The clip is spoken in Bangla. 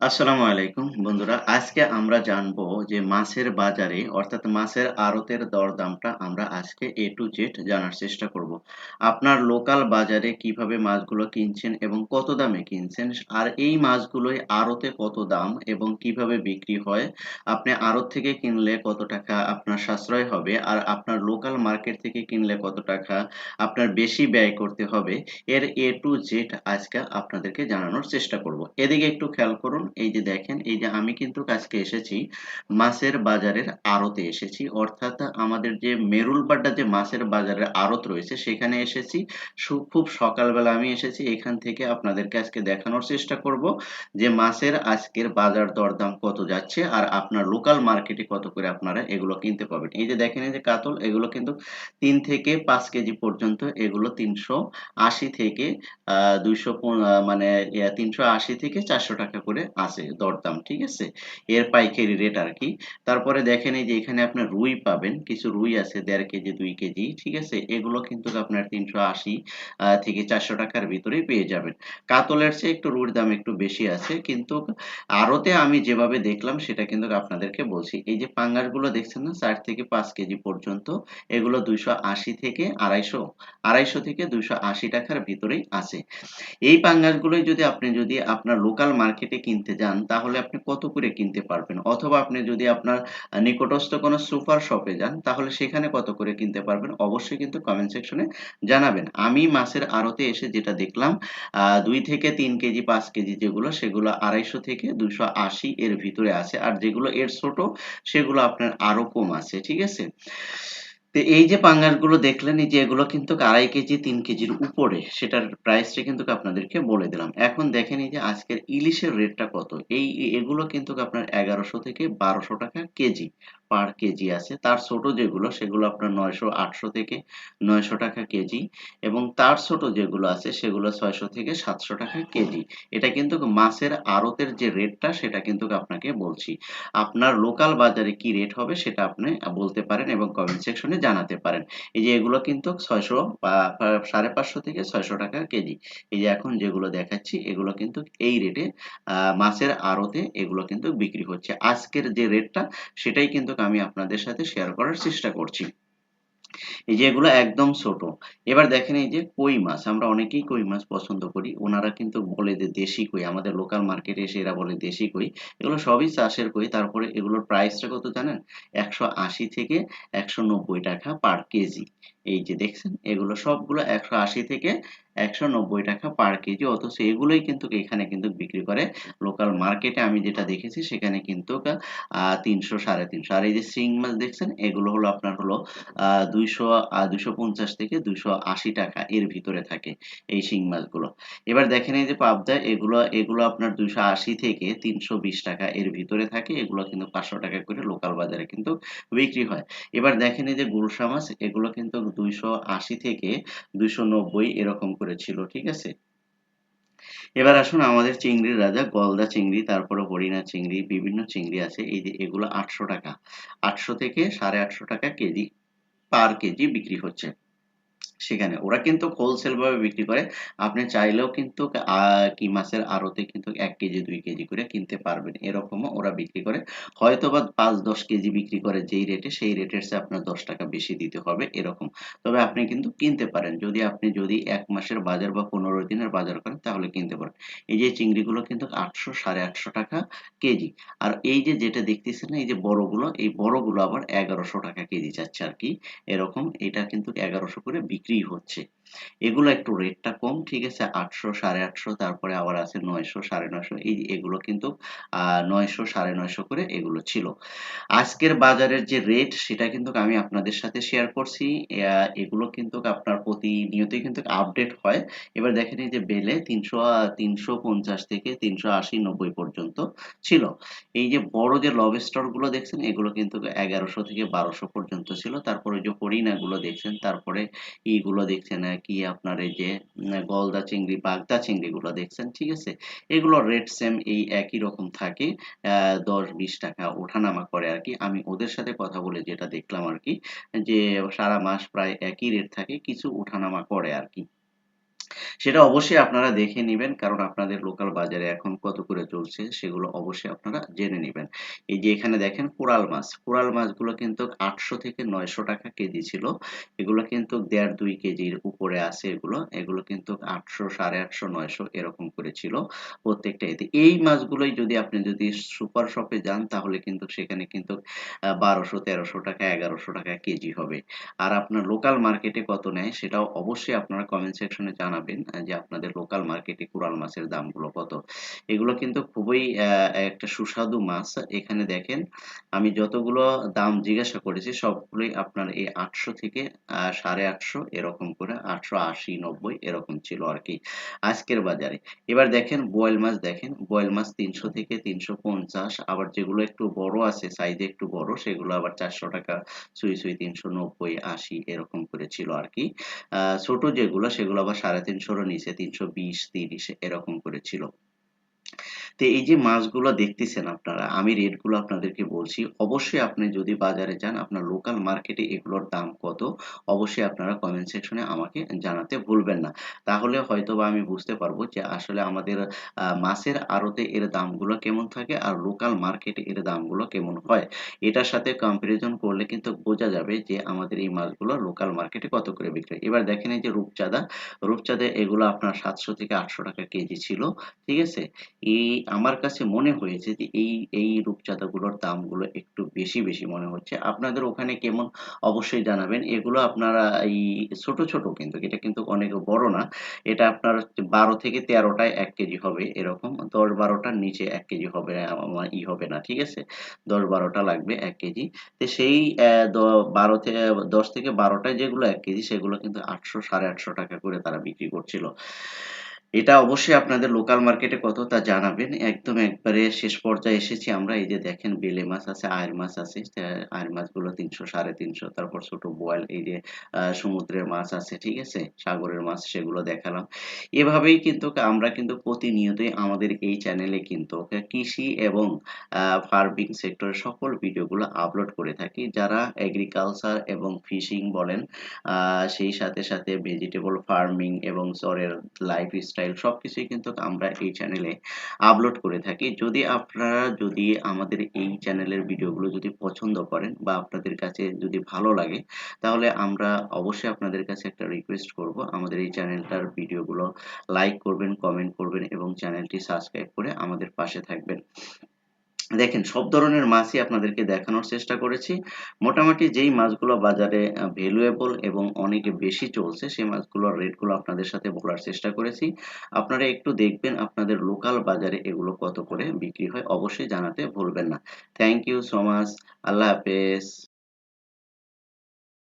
আসসালামু আলাইকুম বন্ধুরা, আজকে আমরা জানবো যে মাছের বাজারে অর্থাৎ মাছের আড়তের দরদামটা আমরা আজকে এ টু জেড জানার চেষ্টা করব। আপনার লোকাল বাজারে কিভাবে মাছগুলো কিনছেন এবং কত দামে কিনছেন, আর এই মাছগুলোই আড়তে কত দাম এবং কিভাবে বিক্রি হয়, আপনি আড়ত থেকে কিনলে কত টাকা আপনার সাশ্রয় হবে আর আপনার লোকাল মার্কেট থেকে কিনলে কত টাকা আপনার বেশি ব্যয় করতে হবে, এর এ টু জেড আজকে আপনাদেরকে জানানোর চেষ্টা করব। এদিকে একটু খেয়াল করুন, এই যে দেখেন, এই যে আমি কিন্তু আজকে এসেছি মাছের বাজারের আড়তে এসেছি, অর্থাৎ আমাদের যে মেরুলবাড্ডা যে মাছের বাজারের আড়ত রয়েছে সেখানে এসেছি। খুব সকালবেলা আমি এসেছি, এখান থেকে আপনাদেরকে আজকে দেখানোর চেষ্টা করব যে মাছের আজকের বাজার দরদাম কত যাচ্ছে আর আপনার লোকাল মার্কেটে কত করে আপনারা এগুলো কিনতে পাবেন। এই যে দেখেন, এই যে কাতল, এগুলো কিন্তু 3 থেকে 5 কেজি পর্যন্ত, এগুলো 380 থেকে 200 মানে 380 থেকে 400 টাকা করে আছে দরদাম, ঠিক আছে, এর পাইকারি রেট আর কি। তারপরে দেখেন, এই যে এখানে আপনার রুই পাবেন, কিছু রুই আছে 1.5 কেজি 2 কেজি, ঠিক আছে, এগুলো কিন্তু আপনার 380 থেকে 400 টাকার ভিতরেই পেয়ে যাবেন। কাতলের চেয়ে একটু রুইর দাম একটু বেশি আছে, কিন্তু আড়তে আমি যেভাবে দেখলাম সেটা কিন্তু আপনাদেরকে বলছি। এই যে পাঙ্গাস গুলো দেখছেন না, 4 থেকে 5 কেজি পর্যন্ত, এগুলো 280 থেকে 250, 250 থেকে 280 টাকার ভিতরেই আছে। এই পাঙ্গাসগুলোই যদি আপনার লোকাল মার্কেটে কিনতে যান, তাহলে আপনি কত করে কিনতে পারবেন, অথবা আপনি যদি আপনার নিকটস্থ কোনো সুপার শপে যান তাহলে সেখানে কত করে কিনতে পারবেন, অবশ্যই কিন্তু কমেন্ট সেকশনে জানাবেন। আমি মাছের আড়তে এসে যেটা দেখলাম, 2 থেকে 3 কেজি 5 কেজি যেগুলো, সেগুলো 250 থেকে 280 এর ভিতরে আছে, আর যেগুলো এর ছোট সেগুলো আপনার আরো কম আছে, ঠিক আছে। তো এই যে পাঙ্গাসগুলো দেখলেন, এই যে এগুলো কিন্তু 2.5 কেজি 3 কেজির উপরে, সেটার প্রাইসটা কিন্তু আপনাদেরকে বলে দিলাম। এখন দেখেন, এই যে আজকের ইলিশের রেটটা কত, এগুলো কিন্তু আপনার 1100 থেকে 1200 টাকা কেজি, পার কেজি আছে। তার ছোট যেগুলো সেগুলো আপনার 900 800 থেকে 900 টাকা কেজি, এবং তার ছোট যেগুলো আছে সেগুলো 600 থেকে 700 টাকা কেজি। এটা কিন্তু মাছের আড়তের যে রেটটা সেটা কিন্তু আপনাকে বলছি। আপনার লোকাল বাজারে কি রেট হবে সেটা আপনি বলতে পারেন এবং কমেন্ট সেকশনে জানাতে পারেন। এই যে এগুলো কিন্তু 600 বা 550 থেকে 600 টাকা কেজি। এই যে এখন যেগুলো দেখাচ্ছি এগুলো কিন্তু এই রেটে মাছের আড়তে এগুলো কিন্তু বিক্রি হচ্ছে। আজকের যে রেটটা সেটাই কিন্তু আমি আপনাদের সাথে শেয়ার করার চেষ্টা করছি। এই যে এগুলো একদম ছোট। এবার দেখেন, এই যে কই মাছ, আমরা অনেকেই কই মাছ পছন্দ করি, ওনারা কিন্তু বলে যে দেশি কই, আমাদের লোকাল মার্কেটে এসে এরা বলে দেশি কই। এগুলো সবই চাষের কই। তারপরে এগুলোর প্রাইসটা কত জানেন, 180 থেকে 190 টাকা পার কেজি। এই যে দেখছেন, এগুলো সবগুলো 180 থেকে 190 টাকা পার কেজি, অথচ এগুলোই কিন্তু এখানে কিন্তু বিক্রি করে লোকাল মার্কেটে। আমি যেটা দেখেছি সেখানে কিন্তু 300 350। আর এই যে শিং মাছ দেখছেন, এগুলো হলো আপনার হলো 200 250 থেকে 280 টাকা এর ভিতরে থাকে এই শিং মাছগুলো। এবার দেখেন, এই যে পাবদা, এগুলো আপনার 280 থেকে 320 টাকা এর ভিতরে থাকে। এগুলো কিন্তু 500 টাকা করে লোকাল বাজারে কিন্তু বিক্রি হয়। এবার দেখেন, এই যে গুলশা মাছ, এগুলো কিন্তু 280 থেকে 290 এরকম করে ছিল, ঠিক আছে। এবার আসুন আমাদের চিংড়ির রাজা গলদা চিংড়ি, তারপরে হরিণা চিংড়ি, বিভিন্ন চিংড়ি আছে। এই যে এগুলো 800 টাকা, 800 থেকে 850 টাকা কেজি, পার কেজি বিক্রি হচ্ছে। সেখানে ওরা কিন্তু হোলসেল ভাবে বিক্রি করে। আপনি চাইলেও কিন্তু কি মাছের আড়তে কিন্তু 1 কেজি 2 কেজি করে কিনতে পারবেন। এরকমও ওরা বিক্রি করে। হয়তোবা 5-10 কেজি বিক্রি করে যেই রেটে, সেই রেটের চেয়ে আপনার 10 টাকা বেশি দিতে হবে এরকম। তবে আপনি কিন্তু কিনতে পারেন। যদি 1 মাসের বাজার বা 15 দিনের বাজার করেন তাহলে কিনতে পারেন। এই যে চিংড়িগুলো কিন্তু 800 850 টাকা কেজি। আর এই যে যেটা দেখতেছেন না, এই যে বড়গুলো, এই বড়গুলো আবার 1100 টাকা কেজি যাচ্ছে আরকি। এরকম এটা কিন্তু 1100 করে বিক্রি হচ্ছে। এগুলো একটু রেটটা কম, ঠিক আছে, 800 850, তারপরে আবার আছে 900 950, এগুলো কিন্তু 900 950 করে এগুলো ছিল। আজকের বাজারের যে রেট সেটা কিন্তু আমি আপনাদের সাথে শেয়ার করছি। এগুলো কিন্তু আপনার প্রতিনিয়তই কিন্তু আপডেট হয়। এবার দেখেন, এই যে বেলে 350 থেকে 380 90 পর্যন্ত ছিল। এই যে বড় যে লবস্টার গুলো দেখছেন, এগুলো কিন্তু 1100 থেকে 1200 পর্যন্ত ছিল। তারপরে ওই যে হরিণা গুলো দেখছেন, তারপরে ইগুলো দেখছেন, কি আপনার এই যে গলদা চিংড়ি, বাগদা চিংড়ি গুলো দেখছেন, ঠিক আছে। এগুলোর রেট সেম এই একই রকম থাকে। 10-20 টাকা ওঠানামা করে আরকি। আমি ওদের সাথে কথা বলে যেটা দেখলাম আরকি, যে সারা মাস প্রায় একই রেট থাকে, কিছু ওঠানামা করে আরকি। সেটা অবশ্যই আপনারা দেখে নিবেন। কারণ আপনাদের লোকাল বাজারে এখন কত করে চলছে সেগুলো অবশ্যই আপনারা জেনে নিবেন। এই যে এখানে দেখেন কোরাল মাছগুলো কিন্তু ৳৮০০ থেকে ৳৯০০ কেজি ছিল। এগুলো কিন্তু ১.৫ ২ কেজির উপরে আছে এগুলো। এগুলো কিন্তু ৮০০, ৮৫০, ৯০০ এরকম করে ছিল প্রত্যেকটা ইতে। এই মাছগুলোই যদি আপনি যদি সুপার শপে যান তাহলে কিন্তু সেখানে কিন্তু ৳১২০০, ৳১৩০০, ৳১১০০ কেজি হবে। আর আপনার লোকাল মার্কেটে কত নেয় সেটাও অবশ্যই আপনারা কমেন্ট সেকশনে জানাবেন যে আপনাদের লোকাল মার্কেটে কোরাল মাছের দামগুলো কত? এগুলো কিন্তু খুবই একটা সুস্বাদু মাছ। এখানে দেখেন আমি যতগুলো দাম জিজ্ঞাসা করেছি সবগুলোই আপনার এই ৮০০ থেকে ৮৫০ এরকম করে ৮৮০, ৯০ এরকম ছিল আরকি আজকের বাজারে। এবার দেখেন বোয়াল মাছ দেখেন, বোয়াল মাছ ৩০০ থেকে ৩৫০ আবার যেগুলো একটু বড় আছে সাইজে একটু বড় সেগুলো আবার ৳৪০০ ছুঁই ৩৯০, ৮০ এরকম করে ছিল আরকি। ছোট যেগুলো সেগুলো আবার ৩৫০ এরও নিচে ৩২০, ৩০ এরকম করে ছিল। তো এই যে মাছগুলো দেখতেছেন আপনারা, আমি রেট গুলো আপনাদেরকে বলছি। অবশ্যই আপনি যদি বাজারে যান, আপনার লোকাল মার্কেটে এগুলোর দাম কত? অবশ্যই আপনারা কমেন্ট সেকশনে আমাকে জানাতে ভুলবেন না। তাহলে হয়তোবা আমি বুঝতে পারবো যে আসলে আমাদের মাছের আড়তে এর দামগুলো কেমন থাকে আর লোকাল মার্কেটে এর দামগুলো কেমন হয়। এটার সাথে কম্পারিজন করলে কিন্তু বোঝা যাবে যে আমাদের এই মাছগুলো লোকাল মার্কেটে কত করে বিক্রি হয়। এবার দেখেন এই যে রূপচাঁদা এগুলো আপনার ৳৭০০ থেকে ৳৮০০ কেজি ছিল। ঠিক আছে? এই আমার কাছে মনে হয়েছে যে এই রূপচাঁদাগুলোর দামগুলো একটু বেশি মনে হচ্ছে। আপনাদের ওখানে কেমন অবশ্যই জানাবেন। এগুলো আপনারা এই ছোট কিন্তু এটা কিন্তু অনেক বড় না। এটা আপনার হচ্ছে ১২ থেকে ১৩ টায় ১ কেজি হবে এরকম। ১০-১২ টার নিচে ১ কেজি হবে হবে না। ঠিক আছে? ১০-১২ টা লাগবে ১ কেজি। তো সেই অ্যা দ ১২ থেকে ১০ থেকে ১২ টায় যেগুলো ১ কেজি সেগুলো কিন্তু ৳৮০০, ৳৮৫০ করে তারা বিক্রি করছিল। এটা অবশ্যই আপনাদের লোকাল মার্কেটে কত তা জানাবেন। একদম একবারে শেষ পর্যায়ে এসেছি আমরা। এই যে দেখেন বেলে মাছ আছে, আইড় মাছ আছে। আইড় মাছগুলো ৩০০, ৩৫০ তারপর ছোট বোয়াল এই যে সমুদ্রের মাছ আছে, ঠিক আছে? সাগরের মাছ সেগুলো দেখালাম। এভাবেই কিন্তু আমরা কিন্তু প্রতিনিয়তই আমাদের এই চ্যানেলে কিন্তু কৃষি এবং ফার্মিং সেক্টরের সকল ভিডিওগুলো আপলোড করে থাকি। যারা এগ্রিকালচার এবং ফিশিং বলেন সেই সাথে ভেজিটেবল ফার্মিং এবং চরের লাইফস্টাইল সবকিছুই কিন্তু আমরা এই চ্যানেলে আপলোড করে থাকি। যদি আমাদের এই চ্যানেলের ভিডিওগুলো যদি পছন্দ করেন বা আপনাদের কাছে যদি ভালো লাগে, তাহলে আমরা অবশ্যই আপনাদের কাছে একটা রিকোয়েস্ট করব। আমাদের এই চ্যানেলটার ভিডিওগুলো লাইক করবেন, কমেন্ট করবেন এবং চ্যানেলটি সাবস্ক্রাইব করে আমাদের পাশে থাকবেন। দেখেন সব ধরনের মাছই আপনাদেরকে দেখানোর চেষ্টা করেছি। মোটামুটি যেই মাছগুলো বাজারে ভ্যালুয়েবল এবং অনেক বেশি চলছে সেই মাছগুলোর রেটগুলো আপনাদের সাথে বলার চেষ্টা করেছি। আপনারা একটু দেখবেন আপনাদের লোকাল বাজারে এগুলো কত করে বিক্রি হয় অবশ্যই জানাতে ভুলবেন না। Thank you so much. Allah হাফেজ।